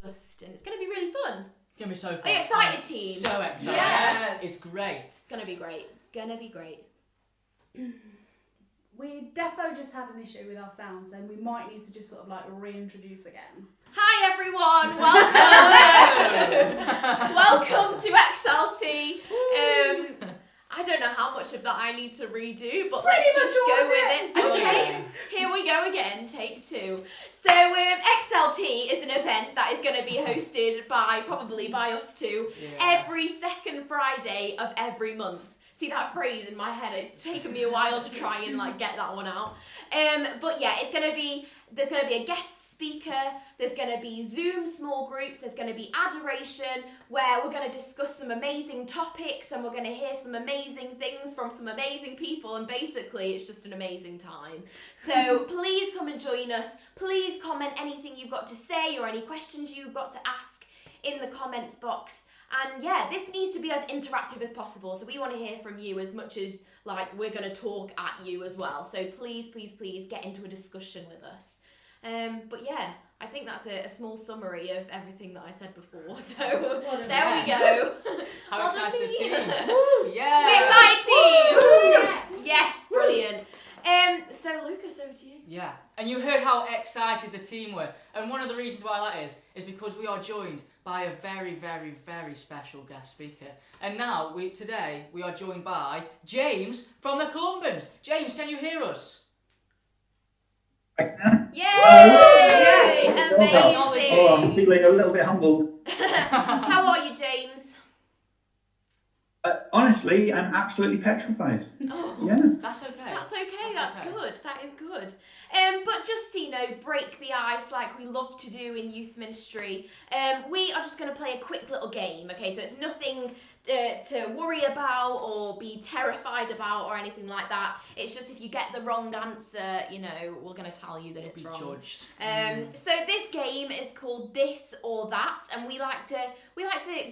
and it's going to be really fun. It's going to be so fun. Are you excited, team? So excited. Yes. It's great. It's going to be great. It's going to be great. We defo just had an issue with our sound, so we might need to just sort of like reintroduce again. Hi everyone, welcome to XLT. I don't know how much of that I need to redo, but let's just go with it. Okay, here we go again, take two. So XLT is an event that is going to be hosted probably by us two, every second Friday of every month. See that phrase in my head? It's taken me a while to try and like get that one out. But yeah, there's gonna be a guest speaker, there's gonna be Zoom small groups, there's gonna be adoration, where we're gonna discuss some amazing topics and we're gonna hear some amazing things from some amazing people, and basically it's just an amazing time. So please come and join us. Please comment anything you've got to say or any questions you've got to ask in the comments box. And yeah, this needs to be as interactive as possible. So we want to hear from you as much as like we're going to talk at you as well. So please, please, please get into a discussion with us. But yeah, I think that's a small summary of everything that I said before. So there we go. How excited the team? Woo, yeah. We're excited team. Woo. Yes, brilliant. So Lucas, over to you. Yeah, and you heard how excited the team were, and one of the reasons why that is because we are joined by a very, very, very special guest speaker. And now, today, we are joined by James from the Columbans. James, can you hear us? I can. Yay! Yes! Amazing! Oh, I'm feeling a little bit humbled. How are you, James? Honestly, I'm absolutely petrified. Oh, yeah. That's okay. That's okay. good. That is good. But just to, break the ice like we love to do in youth ministry, we are just going to play a quick little game, okay? So it's nothing to worry about or be terrified about or anything like that. It's just if you get the wrong answer, we're going to tell you that it's wrong. Judged. So this game is called This or That, and we like to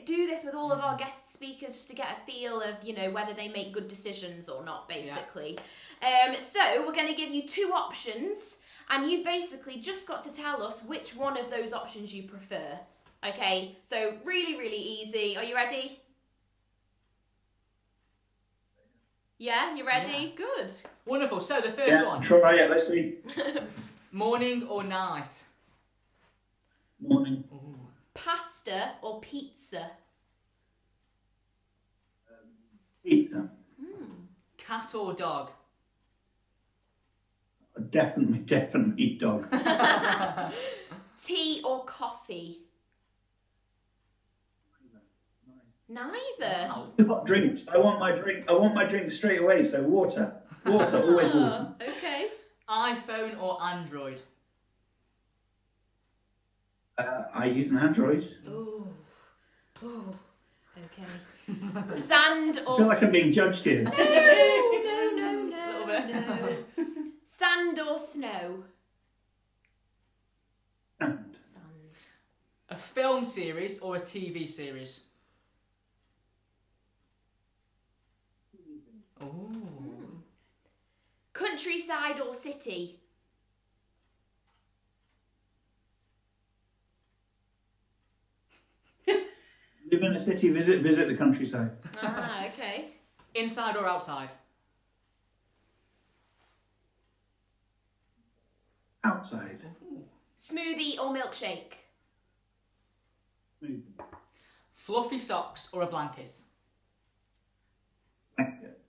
do this with all of our guest speakers just to get a feel of whether they make good decisions or not, basically. So we're going to give you two options, and you've basically just got to tell us which one of those options you prefer. Okay, so really, really easy. Are you ready? Yeah, you ready? Yeah. Good. Wonderful. So the first one. Try it, let's see. Morning or night? Morning. Ooh. Pasta or pizza? Pizza. Cat or dog? Definitely dog. Tea or coffee? Neither. Wow. Hot drinks. I want my drink straight away. So water, always water. Okay. iPhone or Android? I use an Android. Ooh. Okay. Sand or? I feel like I'm being judged here. No. A little bit. No. Sand or snow? Sand. A film series or a TV series? Ooh. Countryside or city? Live in a city, visit the countryside. Okay. Inside or outside? Outside. Ooh. Smoothie or milkshake? Smoothie. Fluffy socks or a blanket? Blanket.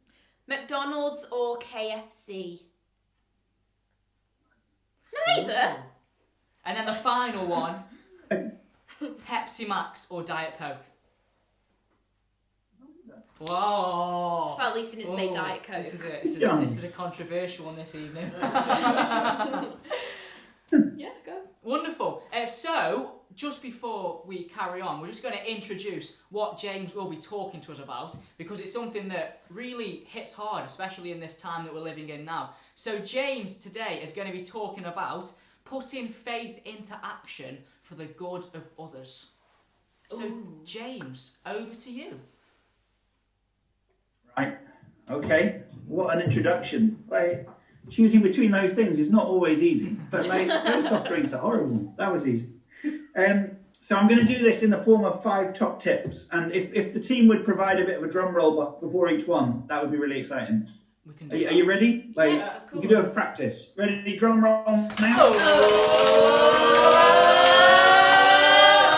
McDonald's or KFC? Neither. And then the final one. Pepsi Max or Diet Coke? Whoa! Well, at least it didn't say Diet Coke. This is it. This is a controversial one this evening. Yeah, go. Wonderful. So, just before we carry on, we're just going to introduce what James will be talking to us about, because it's something that really hits hard, especially in this time that we're living in now. So James today is going to be talking about putting faith into action for the good of others. So James, over to you. Right. Okay. What an introduction. Choosing between those things is not always easy, but those soft drinks are horrible. That was easy. So I'm going to do this in the form of 5 top tips, and if the team would provide a bit of a drum roll before each one, that would be really exciting. We can do Are you ready? Yes, of You can do a course. practice. Ready? Drum roll now.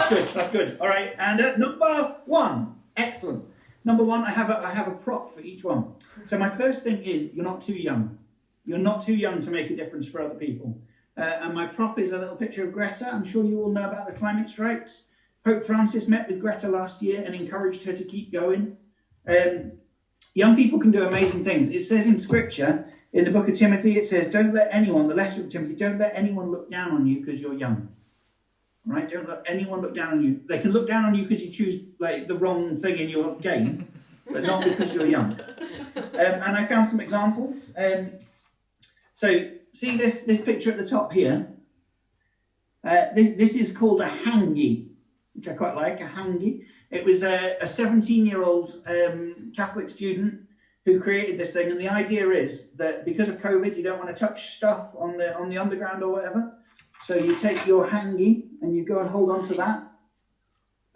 That's good. All right, and number 1. Excellent. Number 1, I have a prop for each one. So my first thing is, you're not too young. You're not too young to make a difference for other people. And my prop is a little picture of Greta. I'm sure you all know about the climate strikes. Pope Francis met with Greta last year and encouraged her to keep going. Young people can do amazing things. It says in Scripture, in the book of Timothy, it says, don't let anyone, the letter of Timothy, don't let anyone look down on you because you're young. Right? Don't let anyone look down on you. They can look down on you because you choose like the wrong thing in your game, but not because you're young. And I found some examples. So see this picture at the top here? This is called a hangy, which I quite like, a hangy. It was a 17-year-old Catholic student who created this thing, and the idea is that because of COVID, you don't want to touch stuff on the underground or whatever. So you take your hangy and you go and hold on to that.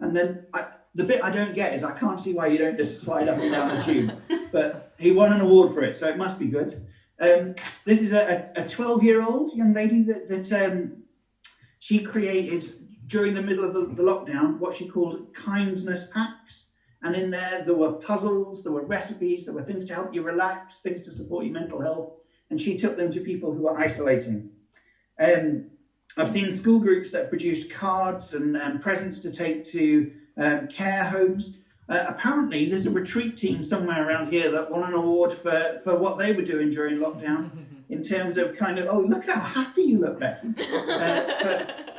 And then the bit I don't get is I can't see why you don't just slide up and down the tube. But he won an award for it, so it must be good. This is a 12-year-old young lady that she created during the middle of the lockdown what she called kindness packs. And in there were puzzles, there were recipes, there were things to help you relax, things to support your mental health. And she took them to people who were isolating. I've seen school groups that produced cards and presents to take to care homes. Apparently, there's a retreat team somewhere around here that won an award for what they were doing during lockdown in terms of kind of, oh, look how happy you look, Becky.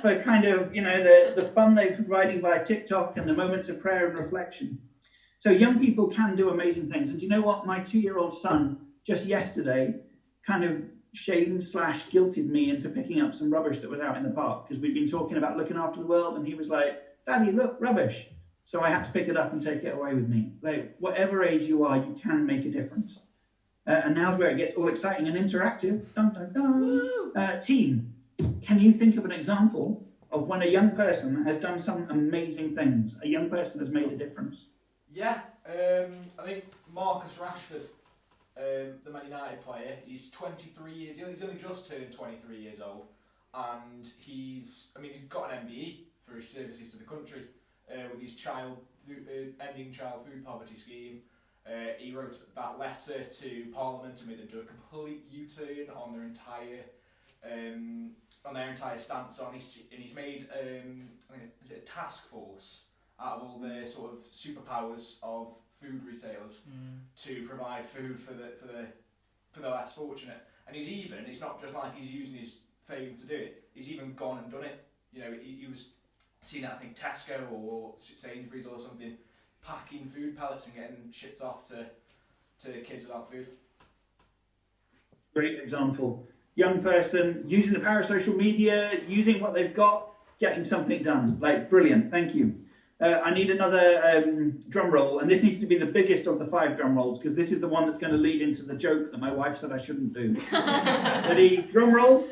For kind of, you know, the fun they're providing via TikTok and the moments of prayer and reflection. So young people can do amazing things. And do you know what? My 2-year-old son, just yesterday, kind of shamed/guilted me into picking up some rubbish that was out in the park because we've been talking about looking after the world, and he was like, Daddy, look, rubbish. So I had to pick it up and take it away with me. Like, whatever age you are, you can make a difference. And now's where it gets all exciting and interactive. Dun, dun, dun. Team, can you think of an example of when a young person has done some amazing things? A young person has made a difference. Yeah, I think Marcus Rashford, the Man United player, he's 23 years, he's only just turned 23 years old, and he's got an MBE for his services to the country with his ending child food poverty scheme. He wrote that letter to Parliament and made them do a complete U-turn on their entire stance on. He's made is it a task force out of all the sort of superpowers of food retailers to provide food for the less fortunate. And it's not just like he's using his fame to do it. He's even gone and done it. You know, he was seen at, I think, Tesco or Sainsbury's or something, packing food pellets and getting shipped off to kids without food. Great example. Young person using the power of social media, using what they've got, getting something done. Like, brilliant. Thank you. I need another drum roll, and this needs to be the biggest of the 5 drum rolls because this is the one that's going to lead into the joke that my wife said I shouldn't do. Ready? Drum roll.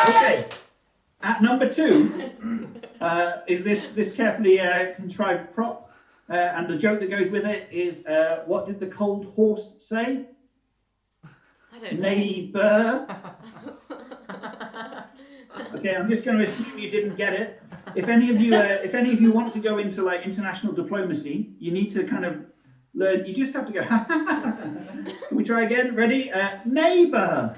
Okay. At number 2 is this carefully contrived prop, and the joke that goes with it is, what did the cold horse say? I don't know. Neighbour. Okay, I'm just going to assume you didn't get it. If any of you want to go into like international diplomacy, you need to kind of learn. You just have to go. Can we try again? Ready? Neighbour.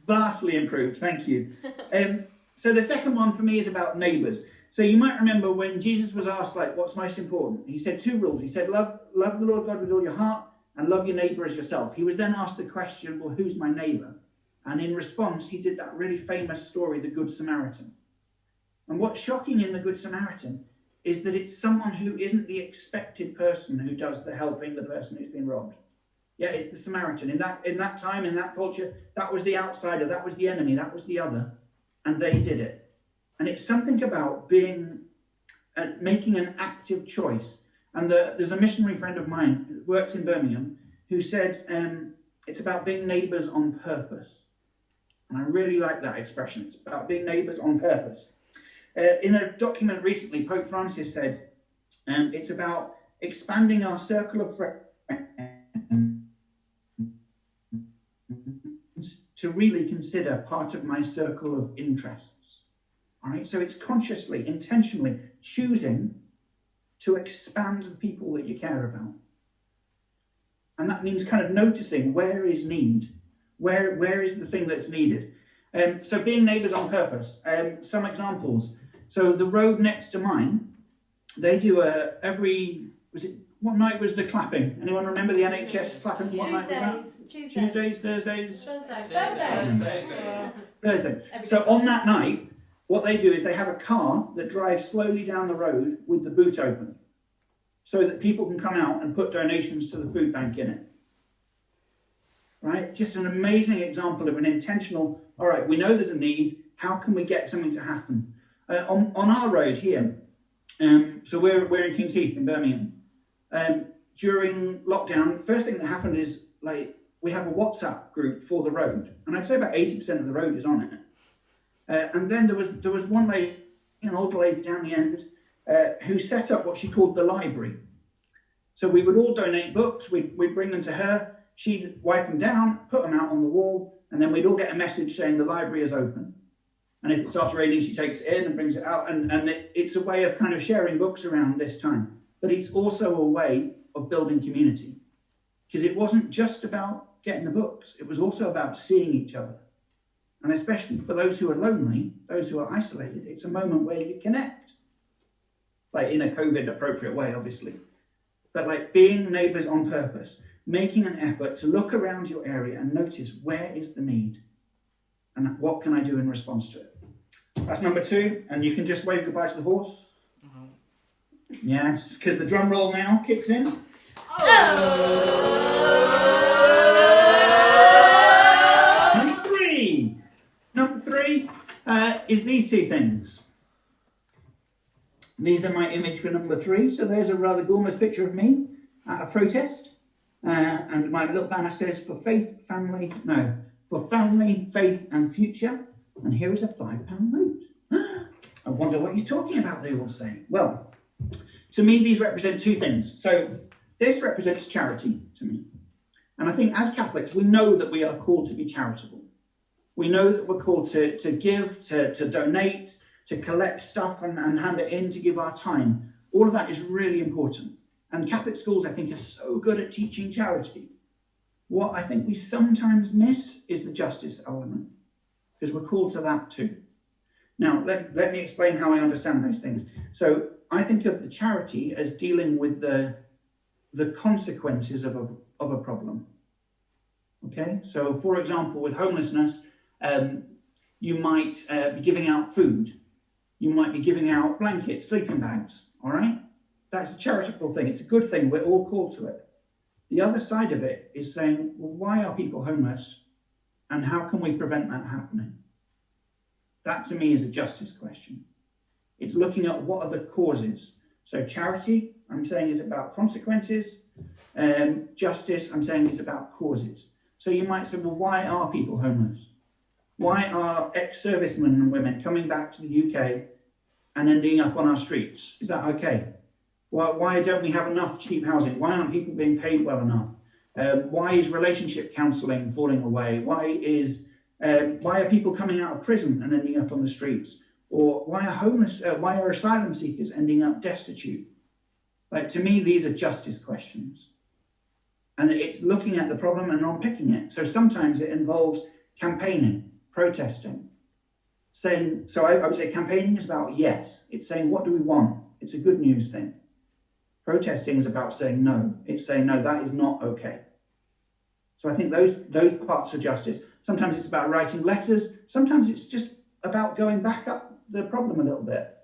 Vastly improved. Thank you. So the second one for me is about neighbours. So you might remember when Jesus was asked, like, what's most important? He said 2 rules. He said, love the Lord God with all your heart and love your neighbour as yourself. He was then asked the question, well, who's my neighbour? And in response, he did that really famous story, the Good Samaritan. And what's shocking in the Good Samaritan is that it's someone who isn't the expected person who does the helping the person who's been robbed. Yeah, it's the Samaritan. In that time, in that culture, that was the outsider, that was the enemy, that was the other. And they did it. And it's something about making an active choice. And there's a missionary friend of mine who works in Birmingham who said, It's about being neighbours on purpose. And I really like that expression. It's about being neighbours on purpose. In a document recently, Pope Francis said, it's about expanding our circle of friends to really consider part of my circle of interests. All right, so it's consciously, intentionally choosing to expand the people that you care about. And that means kind of noticing where is need, where is the thing that's needed. So being neighbours on purpose. Some examples. So the road next to mine, they do what night was the clapping? Anyone remember the NHS clapping? What night was that? Tuesdays, Thursdays? Thursday. So on that night, what they do is they have a car that drives slowly down the road with the boot open, so that people can come out and put donations to the food bank in it. Right? Just an amazing example of an intentional, all right, we know there's a need, how can we get something to happen? On our road here, so we're in King's Heath in Birmingham. During lockdown, first thing that happened is we have a WhatsApp group for the road, and I'd say about 80% of the road is on it. And then there was one lady, an older lady down the end, who set up what she called the library. So we would all donate books, we'd bring them to her, she'd wipe them down, put them out on the wall, and then we'd all get a message saying the library is open. And if it starts raining, she takes it in and brings it out, and it's a way of kind of sharing books around this time. But it's also a way of building community, because it wasn't just about getting the books, it was also about seeing each other. And especially for those who are lonely, those who are isolated, it's a moment where you connect. In a COVID appropriate way, obviously. But being neighbours on purpose, making an effort to look around your area and notice where is the need and what can I do in response to it. That's number 2, and you can just wave goodbye to the horse. Yes, because the drum roll now kicks in. Number three is these two things. These are my image for number 3. So there's a rather gorgeous picture of me at a protest. And my little banner says, for family, faith and future. And here is a £5 note. I wonder what he's talking about, they all say. Well, to me, these represent 2 things. So this represents charity to me. And I think as Catholics, we know that we are called to be charitable. We know that we're called to give, to donate, to collect stuff and hand it in, to give our time. All of that is really important. And Catholic schools, I think, are so good at teaching charity. What I think we sometimes miss is the justice element, because we're called to that too. Now, let me explain how I understand those things. So I think of the charity as dealing with the consequences of a problem. Okay, so for example, with homelessness, you might be giving out food. You might be giving out blankets, sleeping bags, all right? That's a charitable thing. It's a good thing. We're all called to it. The other side of it is saying, well, why are people homeless? And how can we prevent that happening? That, to me, is a justice question. It's looking at what are the causes. So charity, I'm saying, is about consequences. Justice, I'm saying, is about causes. So you might say, well, why are people homeless? Why are ex-servicemen and women coming back to the UK and ending up on our streets? Is that okay? Why don't we have enough cheap housing? Why aren't people being paid well enough? Why is relationship counselling falling away? Why are people coming out of prison and ending up on the streets? Or why are asylum seekers ending up destitute? To me, these are justice questions. And it's looking at the problem and unpicking it. So sometimes it involves campaigning, protesting, saying, so I would say campaigning is about yes. It's saying, what do we want? It's a good news thing. Protesting is about saying no. It's saying, no, that is not okay. So I think those parts are justice. Sometimes it's about writing letters. Sometimes it's just about going back up the problem a little bit.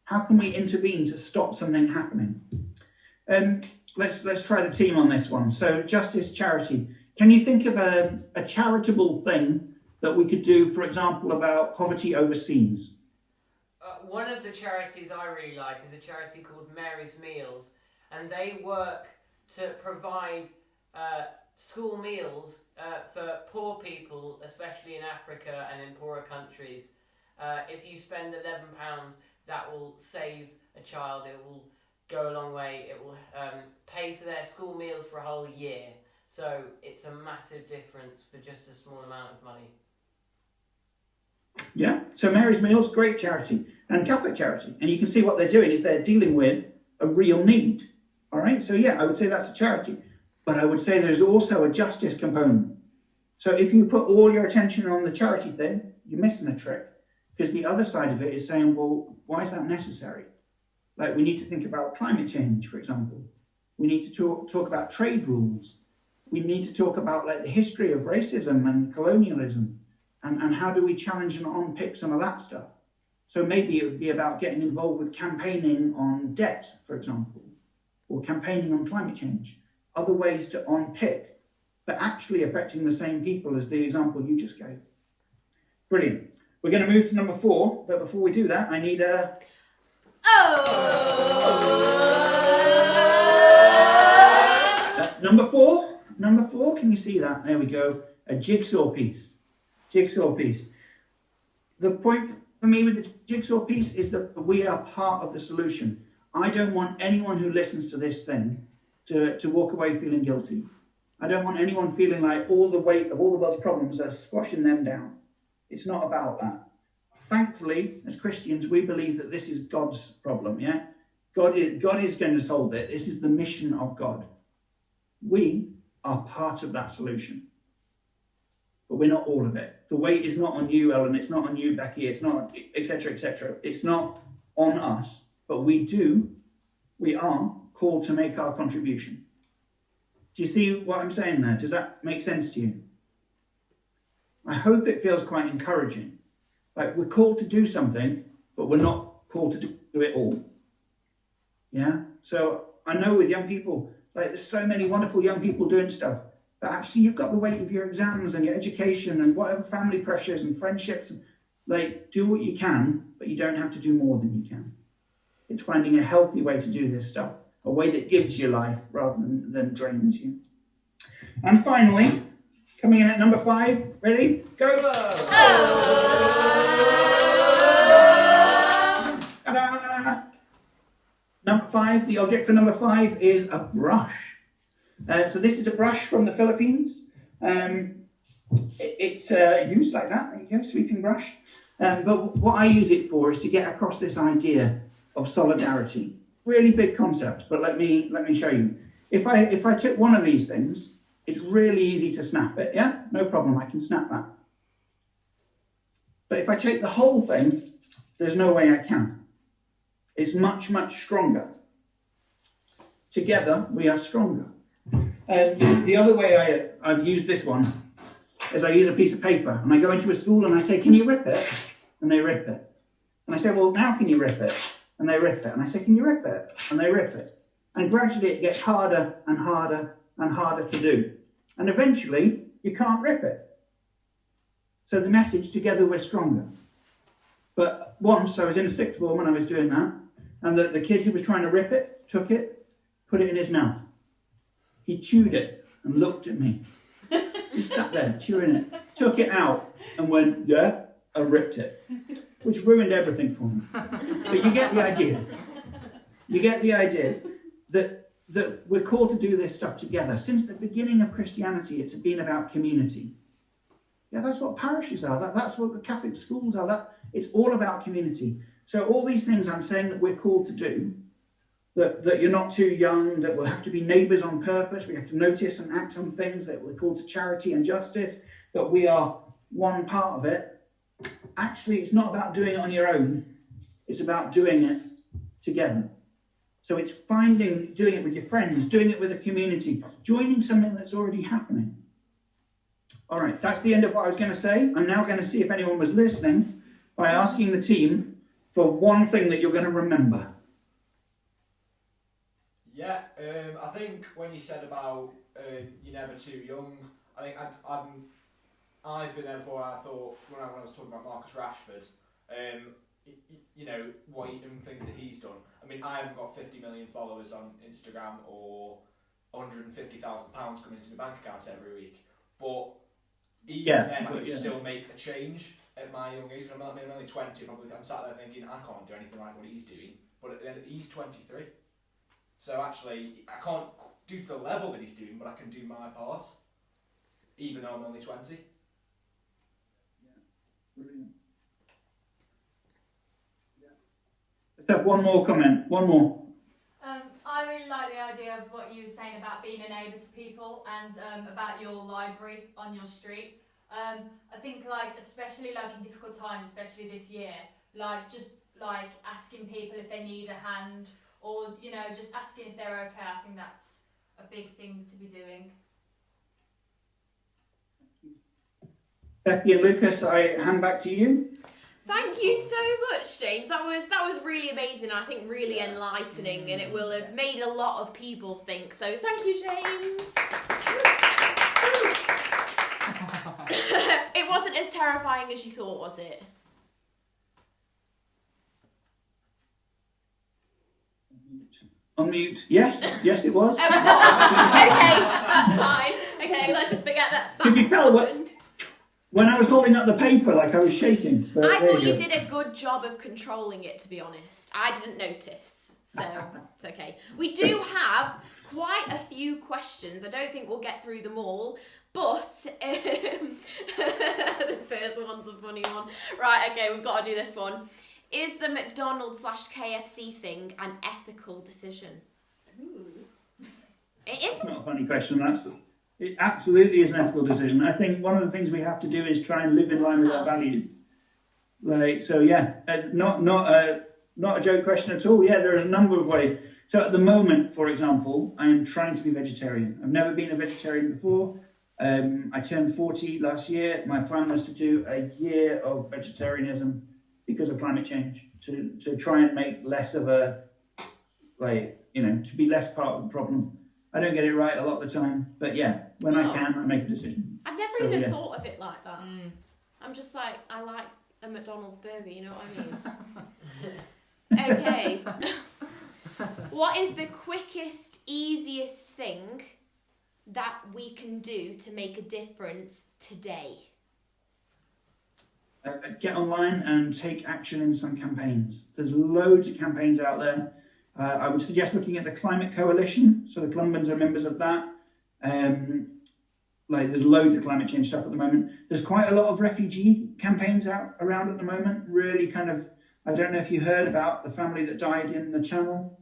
How can we intervene to stop something happening? Let's try the team on this one. So justice, charity. Can you think of a charitable thing that we could do, for example, about poverty overseas? One of the charities I really like is a charity called Mary's Meals, and they work to provide school meals for poor people, especially in Africa and in poorer countries. If you spend £11, that will save a child. It will go a long way. It will pay for their school meals for a whole year. So it's a massive difference for just a small amount of money. Yeah, so Mary's Meals, great charity, and Catholic charity. And you can see what they're doing is they're dealing with a real need. All right, so yeah, I would say that's a charity. But I would say there's also a justice component. So if you put all your attention on the charity thing, you're missing a trick. Because the other side of it is saying, well, why is that necessary? Like, we need to think about climate change, for example. We need to talk about trade rules. We need to talk about like the history of racism and colonialism. And how do we challenge and unpick some of that stuff? So maybe it would be about getting involved with campaigning on debt, for example, or campaigning on climate change. Other ways to unpick, but actually affecting the same people as the example you just gave. Brilliant. We're going to move to number 4, but before we do that, I need a... Number four, can you see that? There we go. A jigsaw piece. Jigsaw piece. The point for me with the jigsaw piece is that we are part of the solution. I don't want anyone who listens to this thing to walk away feeling guilty. I don't want anyone feeling like all the weight of all the world's problems are squashing them down. It's not about that. Thankfully, as Christians, we believe that this is God's problem, yeah? God is going to solve it. This is the mission of God. We are part of that solution. But we're not all of it. The weight is not on you, Ellen. It's not on you, Becky. It's not, etc., etc. It's not on us. But we are called to make our contribution. Do you see what I'm saying there? Does that make sense to you? I hope it feels quite encouraging. Like, we're called to do something, but we're not called to do it all. Yeah? So I know with young people, like, there's so many wonderful young people doing stuff. But actually, you've got the weight of your exams and your education and whatever family pressures and friendships. Like, do what you can, but you don't have to do more than you can. It's finding a healthy way to do this stuff, a way that gives you life rather than drains you. And finally, coming in at number 5, ready? Go! Ta-da! Number 5, the object for number 5 is a brush. So this is a brush from the Philippines. It's used like that. There you go, sweeping brush. But what I use it for is to get across this idea of solidarity. Really big concept, but let me show you. If I took one of these things, it's really easy to snap it. Yeah, no problem. I can snap that. But if I take the whole thing, there's no way I can. It's much, much stronger. Together, we are stronger. The other way I've used this one is I use a piece of paper and I go into a school and I say, can you rip it? And they rip it. And I say, well, now can you rip it? And they rip it. And I say, can you rip it? And they rip it. And gradually it gets harder and harder and harder to do. And eventually you can't rip it. So the message, together we're stronger. But once I was in a 6th form and I was doing that, and the kid who was trying to rip it, took it, put it in his mouth. He chewed it and looked at me. He sat there chewing it, took it out and went, yeah, I ripped it. Which ruined everything for me. But you get the idea. You get the idea that we're called to do this stuff together. Since the beginning of Christianity, it's been about community. Yeah, that's what parishes are. That's what the Catholic schools are. It's all about community. So all these things I'm saying that we're called to do, that you're not too young, that we'll have to be neighbours on purpose, we have to notice and act on things, that we're called to charity and justice, that we are one part of it. Actually, it's not about doing it on your own, it's about doing it together. So it's doing it with your friends, doing it with a community, joining something that's already happening. All right, that's the end of what I was going to say. I'm now going to see if anyone was listening by asking the team for one thing that you're going to remember. Yeah, I think when you said about you're never too young, I think I've been there before. I thought when I was talking about Marcus Rashford, you know what and things that he's done. I mean, I haven't got 50 million followers on Instagram or £150,000 coming into my bank account every week. But even then, I could still make a change at my young age. I'm only 20, probably. I'm sat there thinking, I can't do anything like what he's doing. But then he's 23. So actually, I can't do to the level that he's doing, but I can do my part, even though I'm only 20. Yeah, brilliant. Let's have one more comment. One more. I really like the idea of what you were saying about being a neighbour to people and about your library on your street. I think especially in difficult times, especially this year, just asking people if they need a hand, or just asking if they're okay. I think that's a big thing to be doing. Becky and Lucas, I hand back to you. Thank you so much, James. That was really amazing. I think really enlightening, and it will have made a lot of people think. So thank you, James. It wasn't as terrifying as you thought, was it? Unmute. Yes, it was. Oh, it was. Okay, that's fine. Okay, let's just forget that. Could you tell when I was holding up the paper, I was shaking? I thought you did a good job of controlling it, to be honest. I didn't notice, so it's okay. We do have quite a few questions. I don't think we'll get through them all, but the first one's a funny one. Right, okay, we've got to do this one. Is the McDonald's/KFC thing an ethical decision? Ooh. It isn't. Not a funny question. It absolutely is an ethical decision. I think one of the things we have to do is try and live in line with our values. Not a joke question at all. Yeah, there are a number of ways. So at the moment, for example, I am trying to be vegetarian. I've never been a vegetarian before. I turned 40 last year. My plan was to do a year of vegetarianism because of climate change, to try and make less of a, to be less part of the problem. I don't get it right a lot of the time, but yeah, when I can, I make a decision. I've never even thought of it like that. I'm just like, I like a McDonald's burger, you know what I mean? Okay. What is the quickest, easiest thing that we can do to make a difference today? Get online and take action in some campaigns. There's loads of campaigns out there. I would suggest looking at the Climate Coalition. So the Columbians are members of that. There's loads of climate change stuff at the moment. There's quite a lot of refugee campaigns around at the moment. Really I don't know if you heard about the family that died in the Channel,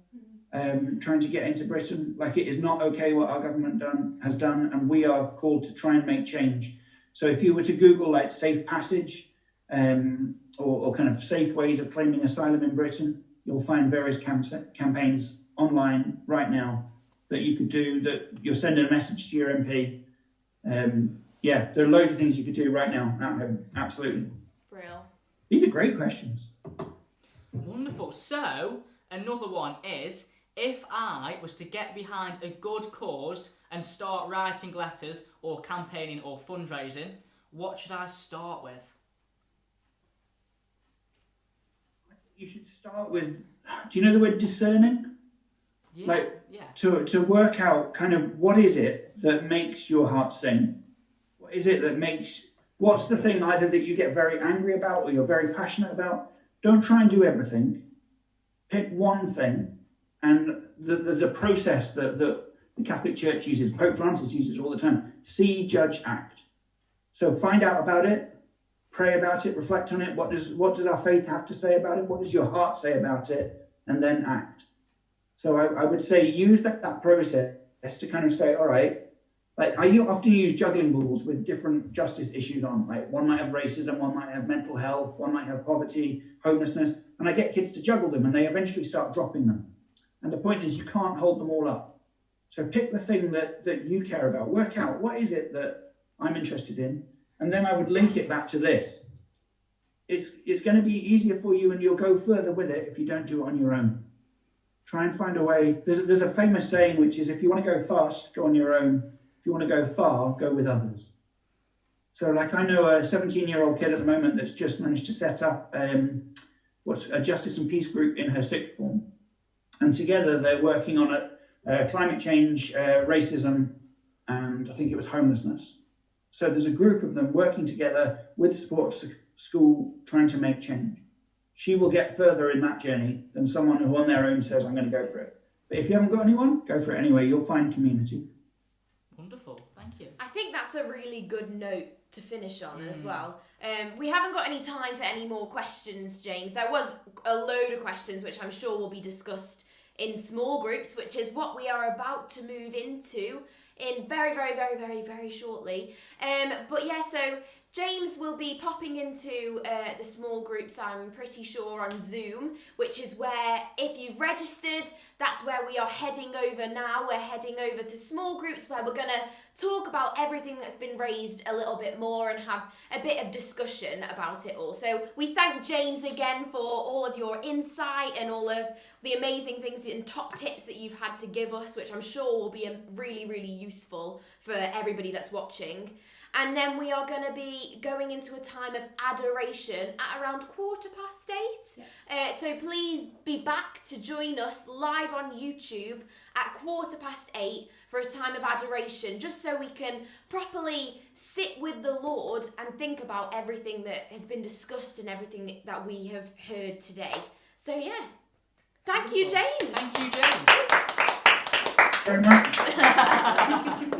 trying to get into Britain. It is not okay what our government has done, and we are called to try and make change. So if you were to Google safe passage, or kind of safe ways of claiming asylum in Britain, you'll find various campaigns online right now that you could do, that you're sending a message to your MP. There are loads of things you could do right now at home. Absolutely. Brill. These are great questions. Wonderful. So, another one is, if I was to get behind a good cause and start writing letters or campaigning or fundraising, what should I start with? You should start with, do you know the word discerning? Yeah. To work out kind of what is it that makes your heart sing? What is it that what's the thing either that you get very angry about or you're very passionate about? Don't try and do everything. Pick one thing, and there's a process that the Catholic Church uses, Pope Francis uses all the time. See, judge, act. So find out about it. Pray about it, reflect on it. What does our faith have to say about it? What does your heart say about it? And then act. So I would say use that process to kind of say, all right, I often use juggling balls with different justice issues on. One might have racism, one might have mental health, one might have poverty, homelessness, and I get kids to juggle them, and they eventually start dropping them. And the point is, you can't hold them all up. So pick the thing that you care about. Work out, what is it that I'm interested in? And then I would link it back to this. It's going to be easier for you, and you'll go further with it if you don't do it on your own. Try and find a way. There's a famous saying, which is, if you want to go fast, go on your own. If you want to go far, go with others. So I know a 17-year-old kid at the moment that's just managed to set up a justice and peace group in her sixth form. And together they're working on climate change, racism, and I think it was homelessness. So there's a group of them working together with the support of school trying to make change. She will get further in that journey than someone who on their own says, I'm going to go for it. But if you haven't got anyone, go for it anyway. You'll find community. Wonderful, thank you. I think that's a really good note to finish on as well. We haven't got any time for any more questions, James. There was a load of questions which I'm sure will be discussed in small groups, which is what we are about to move into in very shortly. But yeah, so James will be popping into the small groups, I'm pretty sure, on Zoom, which is where, if you've registered, that's where we are heading over now. We're heading over to small groups where we're going to talk about everything that's been raised a little bit more and have a bit of discussion about it all. So we thank James again for all of your insight and all of the amazing things and top tips that you've had to give us, which I'm sure will be really useful for everybody that's watching. And then we are going to be going into a time of adoration at around 8:15. Yeah. So please be back to join us live on YouTube at 8:15 for a time of adoration, just so we can properly sit with the Lord and think about everything that has been discussed and everything that we have heard today. So yeah, thank you, James. Thank you, James. Very much.